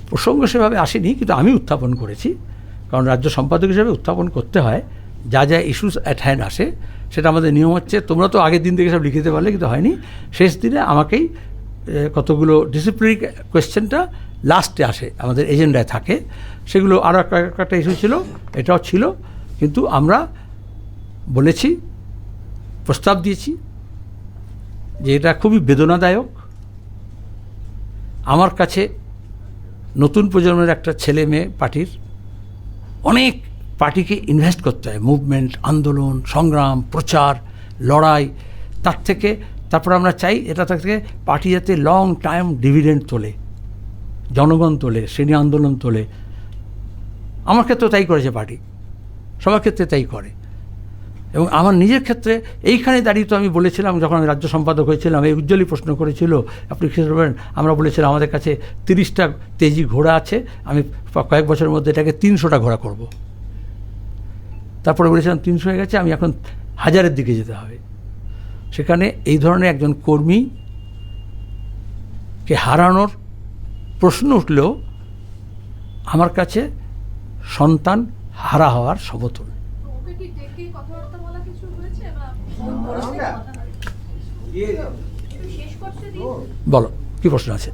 প্রসঙ্গ সেভাবে আসেনি, কিন্তু আমি উত্থাপন করেছি, কারণ রাজ্য সম্পাদক হিসেবে উত্থাপন করতে হয়। যা যা ইস্যুস অ্যাট হ্যান্ড আসে সেটা আমাদের নিয়ম হচ্ছে, তোমরা তো আগের দিন থেকে সব লিখে দিতে পারলে, কিন্তু হয়নি। শেষ দিনে আমাকেই কতগুলো ডিসিপ্লিনারি কোয়েশ্চেনটা লাস্টে আসে, আমাদের এজেন্ডায় থাকে, সেগুলো আরও একটা ইস্যু ছিল, এটাও ছিল। কিন্তু আমরা বলেছি, প্রস্তাব দিয়েছি যে এটা খুবই বেদনাদায়ক। আমার কাছে নতুন প্রজন্মের একটা ছেলে মেয়ে পার্টির, অনেক পার্টিকে ইনভেস্ট করতে হয়, মুভমেন্ট, আন্দোলন, সংগ্রাম, প্রচার, লড়াই, তার থেকে তারপর আমরা চাই এটা থেকে পার্টি যাতে লং টাইম ডিভিডেন্ড তোলে, জনগণ তোলে, শ্রেণী আন্দোলন তোলে। আমার ক্ষেত্রেও তাই করেছে পার্টি, সবার ক্ষেত্রে তাই করে। এবং আমার নিজের ক্ষেত্রে এইখানে দাঁড়িয়ে তো আমি বলেছিলাম, যখন আমি রাজ্য সম্পাদক হয়েছিলাম, এই উজ্জ্বলই প্রশ্ন করেছিল, আপনি খেয়াল করবেন, আমরা বলেছিলাম আমাদের কাছে 30টা তেজি ঘোড়া আছে, আমি কয়েক বছরের মধ্যে এটাকে 300টা ঘোড়া করব। তারপরে বলেছিলাম 300 হয়ে গেছে, আমি এখন 1000-এর দিকে যেতে হবে। সেখানে এই ধরনের একজন কর্মীকে হারানোর প্রশ্ন উঠলেও আমার কাছে সন্তান হারা হওয়ার সমতুল। বলো, কি প্রশ্ন আছে?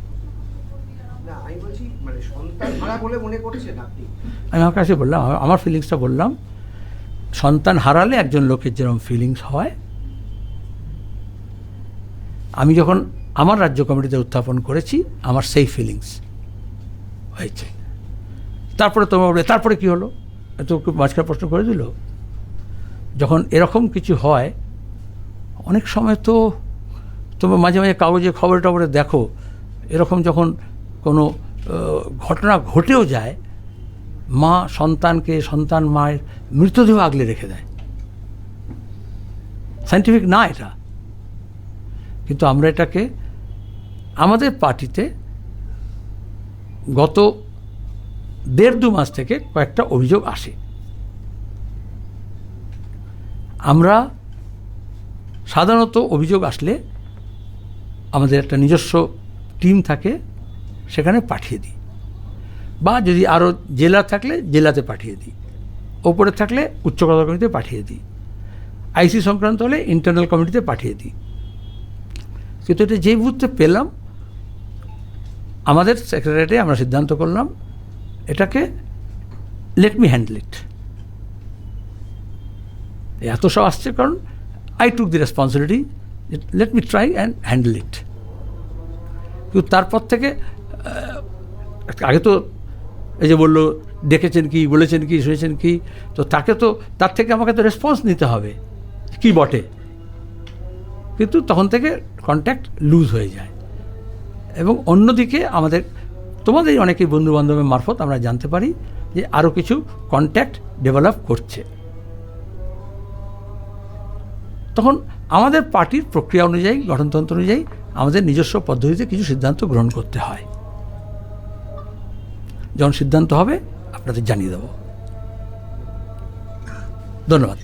আমি আমার কাছে বললাম, আমার ফিলিংসটা বললাম, সন্তান হারালে একজন লোকের যেরকম ফিলিংস হয়, আমি যখন আমার রাজ্য কমিটিতে উত্থাপন করেছি আমার সেই ফিলিংস হয়েছে। তারপরে তোমার বলে তারপরে কি হলো, এত মাঝখানে প্রশ্ন করে দিল। যখন এরকম কিছু হয়, অনেক সময় তো তোমরা মাঝে মাঝে কাগজে খবরে টবরে দেখো, এরকম যখন কোনো ঘটনা ঘটেও যায়, মা সন্তানকে, সন্তান মায়ের মৃতদেহ আগলে রেখে দেয়। সায়েন্টিফিক না এটা, কিন্তু আমরা এটাকে আমাদের পার্টিতে গত 1.5-2 মাস থেকে কয়েকটা অভিযোগ আসে। আমরা সাধারণত অভিযোগ আসলে আমাদের একটা নিজস্ব টিম থাকে, সেখানে পাঠিয়ে দিই, বা যদি আরও জেলা থাকলে জেলাতে পাঠিয়ে দিই, ওপরে থাকলে উচ্চ কমিটিতে কমিটিতে পাঠিয়ে দিই, আইসি সংক্রান্ত হলে ইন্টারনাল কমিটিতে পাঠিয়ে দিই। কিন্তু এটা যেই মুহূর্তে পেলাম, আমাদের সেক্রেটারিয়েটে আমরা সিদ্ধান্ত করলাম এটাকে লেট মি হ্যান্ডেল ইট। এত সব আসছে কারণ I took the responsibility, let me try and handle ইট। কিন্তু তারপর থেকে আগে তো এই যে বললো ডেকেছেন কি, বলেছেন কি, শুনেছেন কি, তো তাকে তো তার থেকে আমাকে তো রেসপন্স নিতে হবে কি বটে। কিন্তু তখন থেকে কন্ট্যাক্ট লুজ হয়ে যায়। এবং অন্যদিকে আমাদের তোমাদের অনেকেই বন্ধুবান্ধবের মারফত আমরা জানতে পারি যে আরও কিছু কন্ট্যাক্ট ডেভেলপ করছে। তখন আমাদের পার্টির প্রক্রিয়া অনুযায়ী, গঠনতন্ত্র অনুযায়ী আমাদের নিজস্ব পদ্ধতিতে কিছু সিদ্ধান্ত গ্রহণ করতে হয়। যখন সিদ্ধান্ত হবে আপনাদের জানিয়ে দেব। ধন্যবাদ।